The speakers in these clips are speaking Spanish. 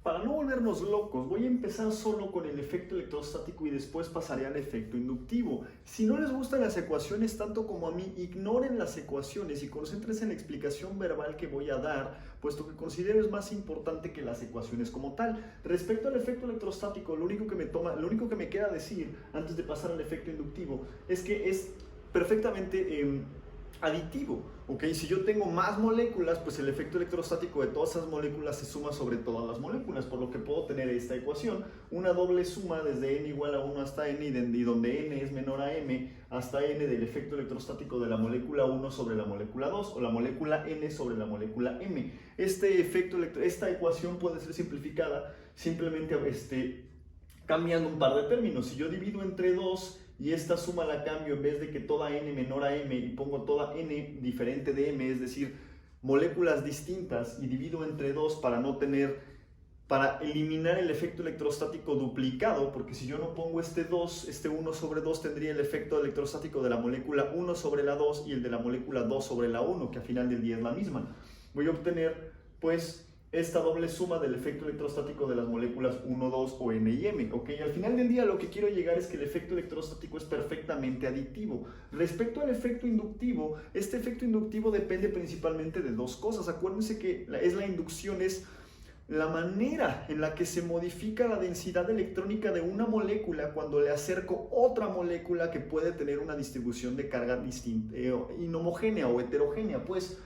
Para no volvernos locos, voy a empezar solo con el efecto electrostático y después pasaré al efecto inductivo. Si no les gustan las ecuaciones tanto como a mí, ignoren las ecuaciones y concéntrense en la explicación verbal que voy a dar, puesto que considero es más importante que las ecuaciones como tal. Respecto al efecto electrostático, lo único que me queda decir antes de pasar al efecto inductivo es que es perfectamente aditivo, ¿ok? Si yo tengo más moléculas, pues el efecto electrostático de todas esas moléculas se suma sobre todas las moléculas, por lo que puedo tener esta ecuación, una doble suma desde n igual a 1 hasta n, y donde n es menor a m, hasta n del efecto electrostático de la molécula 1 sobre la molécula 2, o la molécula n sobre la molécula m. Esta ecuación puede ser simplificada simplemente cambiando un par de términos. Si yo divido entre 2 y esta suma la cambio, en vez de que toda n menor a m, y pongo toda n diferente de m, es decir, moléculas distintas, y divido entre 2 para eliminar el efecto electrostático duplicado, porque si yo no pongo este 1 sobre 2 tendría el efecto electrostático de la molécula 1 sobre la 2 y el de la molécula 2 sobre la 1, que al final del día es la misma. Voy a obtener, pues, esta doble suma del efecto electrostático de las moléculas 1, 2 o n y m, ¿ok? Al final del día lo que quiero llegar es que el efecto electrostático es perfectamente aditivo. Respecto al efecto inductivo, este efecto inductivo depende principalmente de dos cosas. Acuérdense que la inducción es la manera en la que se modifica la densidad electrónica de una molécula cuando le acerco otra molécula que puede tener una distribución de carga inhomogénea o heterogénea, pues.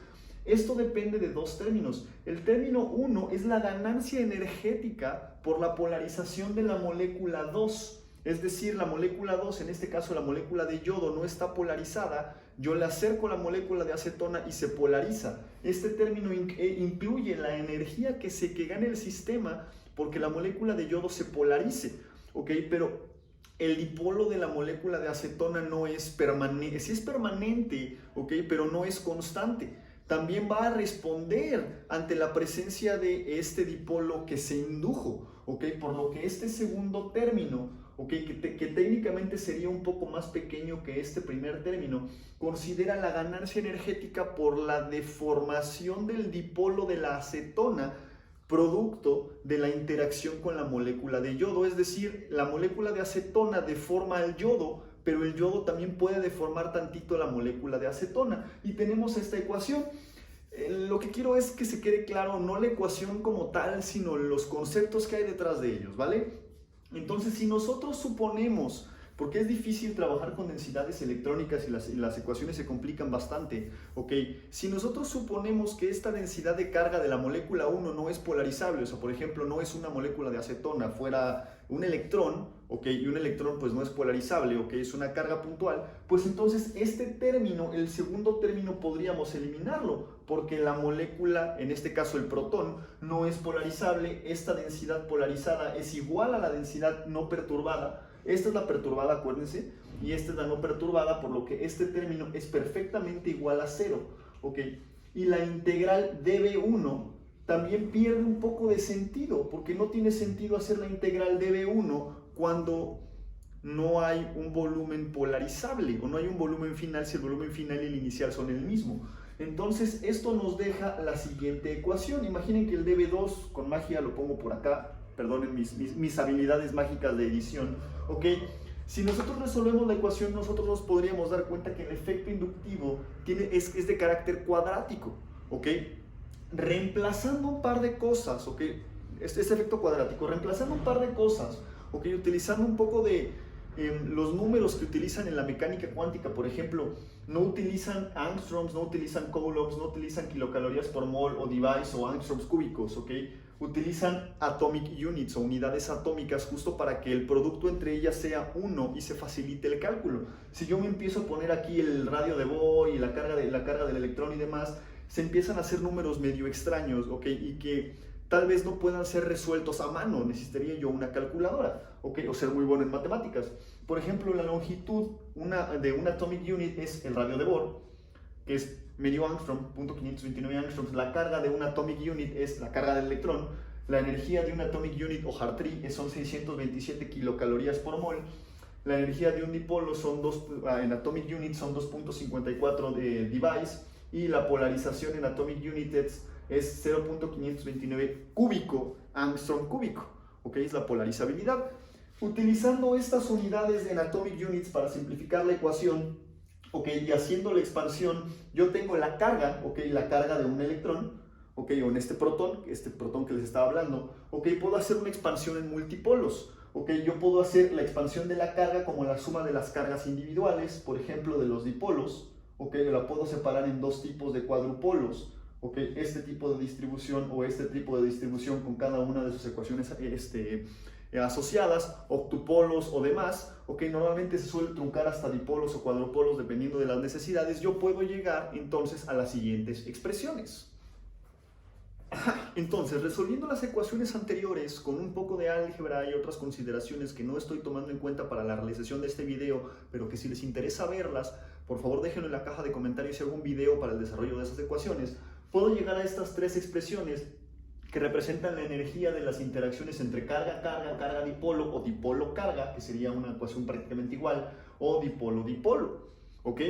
Esto depende de dos términos. El término 1 es la ganancia energética por la polarización de la molécula 2. Es decir, la molécula 2, en este caso la molécula de yodo, no está polarizada. Yo le acerco la molécula de acetona y se polariza. Este término incluye la energía que gana el sistema porque la molécula de yodo se polarice. ¿Ok? Pero el dipolo de la molécula de acetona no es permanente. Sí es permanente, ¿ok? Pero no es constante. También va a responder ante la presencia de este dipolo que se indujo, ¿ok? Por lo que este segundo término, ¿ok? que técnicamente sería un poco más pequeño que este primer término, considera la ganancia energética por la deformación del dipolo de la acetona, producto de la interacción con la molécula de yodo. Es decir, la molécula de acetona deforma el yodo, pero el yodo también puede deformar tantito la molécula de acetona. Y tenemos esta ecuación. Lo que quiero es que se quede claro, no la ecuación como tal, sino los conceptos que hay detrás de ellos, ¿vale? Entonces, si nosotros suponemos, porque es difícil trabajar con densidades electrónicas y las ecuaciones se complican bastante, ¿ok? Si nosotros suponemos que esta densidad de carga de la molécula 1 no es polarizable, o sea, por ejemplo, no es una molécula de acetona, fuera un electrón, ¿ok? Y un electrón pues no es polarizable, ¿ok? Es una carga puntual, pues entonces este término, el segundo término, podríamos eliminarlo, porque la molécula, en este caso el protón, no es polarizable. Esta densidad polarizada es igual a la densidad no perturbada. Esta es la perturbada, acuérdense, y esta es la no perturbada, por lo que este término es perfectamente igual a 0, ¿ok? Y la integral dB1 también pierde un poco de sentido, porque no tiene sentido hacer la integral dB1 cuando no hay un volumen polarizable, o no hay un volumen final si el volumen final y el inicial son el mismo. Entonces esto nos deja la siguiente ecuación. Imaginen que el dB2, con magia lo pongo por acá, perdonen mis habilidades mágicas de edición, ¿ok? Si nosotros resolvemos la ecuación, nosotros nos podríamos dar cuenta que el efecto inductivo es de carácter cuadrático, ¿ok? Reemplazando un par de cosas, ¿ok? Este efecto cuadrático, reemplazando un par de cosas, ¿ok? Utilizando un poco de los números que utilizan en la mecánica cuántica, por ejemplo, no utilizan angstroms, no utilizan coulombs, no utilizan kilocalorías por mol o device o angstroms cúbicos, ¿ok? Utilizan atomic units o unidades atómicas justo para que el producto entre ellas sea 1 y se facilite el cálculo. Si yo me empiezo a poner aquí el radio de Bohr y la carga del electrón y demás, se empiezan a hacer números medio extraños, ¿ok? Y que tal vez no puedan ser resueltos a mano, necesitaría yo una calculadora, ¿ok? O ser muy bueno en matemáticas. Por ejemplo, la longitud de una atomic unit es el radio de Bohr, que es medio angstrom, 0.529 angstroms. La carga de una atomic unit es la carga del electrón. La energía de una atomic unit o Hartree son 627 kilocalorías por mol. La energía de un dipolo en atomic unit son 2.54 de device. Y la polarización en atomic unit es es 0.529 cúbico, Angstrom cúbico, ¿ok? Es la polarizabilidad. Utilizando estas unidades en atomic units para simplificar la ecuación, ¿ok? Y haciendo la expansión, yo tengo la carga, ¿ok? La carga de un electrón, ¿ok? O en este protón que les estaba hablando, ¿ok? Puedo hacer una expansión en multipolos, ¿ok? Yo puedo hacer la expansión de la carga como la suma de las cargas individuales, por ejemplo, de los dipolos, ¿ok? La puedo separar en dos tipos de cuadrupolos, ¿ok? Este tipo de distribución o este tipo de distribución con cada una de sus ecuaciones asociadas, octupolos o demás, ¿ok? Normalmente se suele truncar hasta dipolos o cuadrupolos dependiendo de las necesidades. Yo puedo llegar entonces a las siguientes expresiones. Entonces, resolviendo las ecuaciones anteriores con un poco de álgebra y otras consideraciones que no estoy tomando en cuenta para la realización de este video, pero que si les interesa verlas, por favor déjenlo en la caja de comentarios si hago un video para el desarrollo de esas ecuaciones, puedo llegar a estas tres expresiones que representan la energía de las interacciones entre carga-dipolo o dipolo-carga, que sería una ecuación prácticamente igual, o dipolo-dipolo, ¿ok?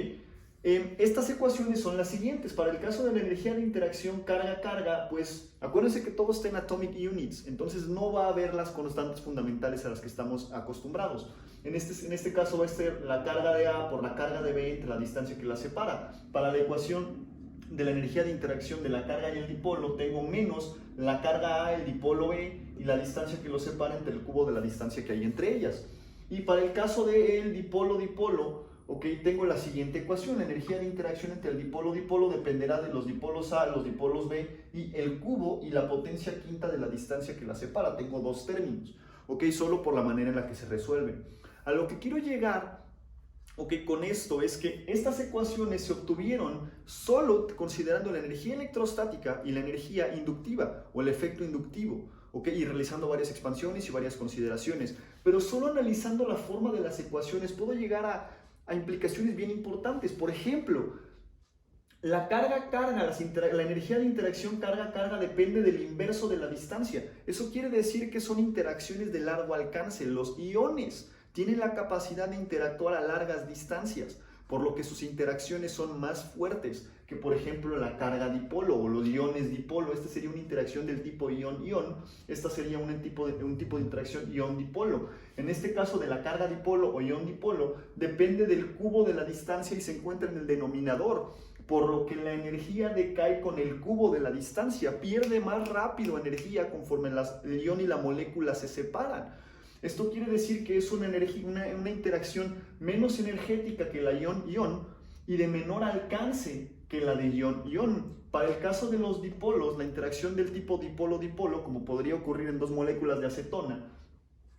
Estas ecuaciones son las siguientes. Para el caso de la energía de interacción carga-carga, pues acuérdense que todo está en atomic units, entonces no va a haber las constantes fundamentales a las que estamos acostumbrados. En este caso va a ser la carga de A por la carga de B entre la distancia que las separa. Para la ecuación de la energía de interacción de la carga y el dipolo, tengo menos la carga A, el dipolo B y la distancia que los separa entre el cubo de la distancia que hay entre ellas. Y para el caso del dipolo-dipolo, ok, tengo la siguiente ecuación. La energía de interacción entre el dipolo-dipolo dependerá de los dipolos A, los dipolos B y el cubo y la potencia quinta de la distancia que la separa. Tengo dos términos, ok, solo por la manera en la que se resuelven. A lo que quiero llegar, ok, con esto es que estas ecuaciones se obtuvieron solo considerando la energía electrostática y la energía inductiva o el efecto inductivo, ok, y realizando varias expansiones y varias consideraciones. Pero solo analizando la forma de las ecuaciones puedo llegar a implicaciones bien importantes. Por ejemplo, la carga-carga, la energía de interacción carga-carga depende del inverso de la distancia. Eso quiere decir que son interacciones de largo alcance. Los iones tienen la capacidad de interactuar a largas distancias, por lo que sus interacciones son más fuertes que, por ejemplo, la carga dipolo o los iones dipolo. Esta sería una interacción del tipo ion-ion. Esta sería un tipo de interacción ion-dipolo. En este caso de la carga dipolo o ion-dipolo, depende del cubo de la distancia y se encuentra en el denominador, por lo que la energía decae con el cubo de la distancia. Pierde más rápido energía conforme el ion y la molécula se separan. Esto quiere decir que es una interacción menos energética que la ion-ion y de menor alcance que la de ion-ion. Para el caso de los dipolos, la interacción del tipo dipolo-dipolo, como podría ocurrir en dos moléculas de acetona,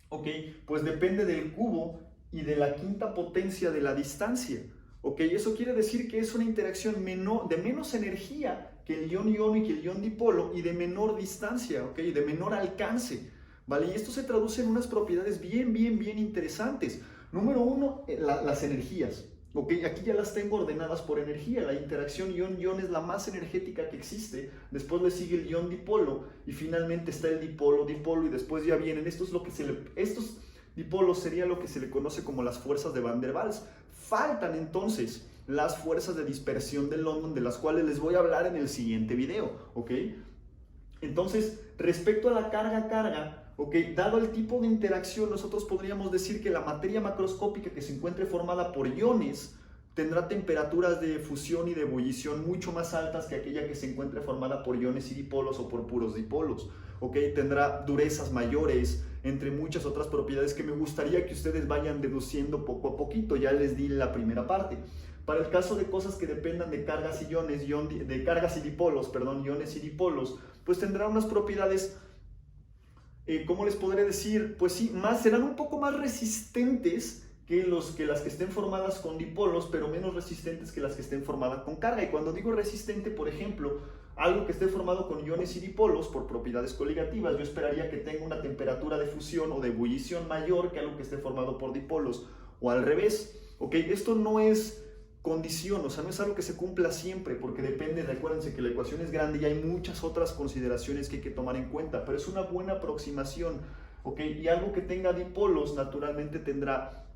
¿ok? Pues depende del cubo y de la quinta potencia de la distancia, ¿ok? Eso quiere decir que es una interacción de menos energía que el ion-ion y que el ion-dipolo y de menor distancia, ¿ok? De menor alcance, ¿vale? Y esto se traduce en unas propiedades bien interesantes. Número uno, las energías. Okay, aquí ya las tengo ordenadas por energía. La interacción ion-ion es la más energética que existe. Después le sigue el ion-dipolo y finalmente está el dipolo-dipolo y después ya vienen estos dipolos sería lo que se le conoce como las fuerzas de Van der Waals. Faltan entonces las fuerzas de dispersión de London, de las cuales les voy a hablar en el siguiente video, ¿ok? Entonces, respecto a la carga-carga, okay, dado el tipo de interacción, nosotros podríamos decir que la materia macroscópica que se encuentre formada por iones tendrá temperaturas de fusión y de ebullición mucho más altas que aquella que se encuentre formada por iones y dipolos o por puros dipolos. Okay, tendrá durezas mayores, entre muchas otras propiedades que me gustaría que ustedes vayan deduciendo poco a poquito. Ya les di la primera parte. Para el caso de cosas que dependan de cargas y iones, iones y dipolos, pues tendrá unas propiedades, ¿cómo les podré decir? Pues sí, serán un poco más resistentes que las que estén formadas con dipolos, pero menos resistentes que las que estén formadas con carga. Y cuando digo resistente, por ejemplo, algo que esté formado con iones y dipolos por propiedades coligativas, yo esperaría que tenga una temperatura de fusión o de ebullición mayor que algo que esté formado por dipolos, o al revés. ¿Ok? Esto no es condición, o sea, no es algo que se cumpla siempre, porque depende, recuérdense que la ecuación es grande y hay muchas otras consideraciones que hay que tomar en cuenta, pero es una buena aproximación, ¿ok? Y algo que tenga dipolos naturalmente tendrá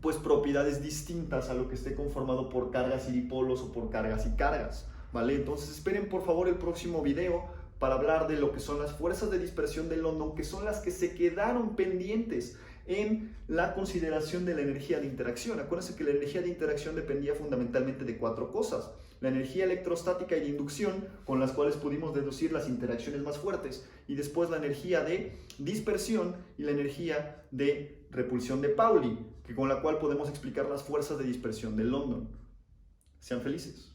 pues propiedades distintas a lo que esté conformado por cargas y dipolos o por cargas y cargas, ¿vale? Entonces esperen por favor el próximo video para hablar de lo que son las fuerzas de dispersión de London, que son las que se quedaron pendientes en la consideración de la energía de interacción. Acuérdense que la energía de interacción dependía fundamentalmente de 4 cosas: la energía electrostática y de inducción, con las cuales pudimos deducir las interacciones más fuertes, y después la energía de dispersión y la energía de repulsión de Pauli, con la cual podemos explicar las fuerzas de dispersión de London. Sean felices.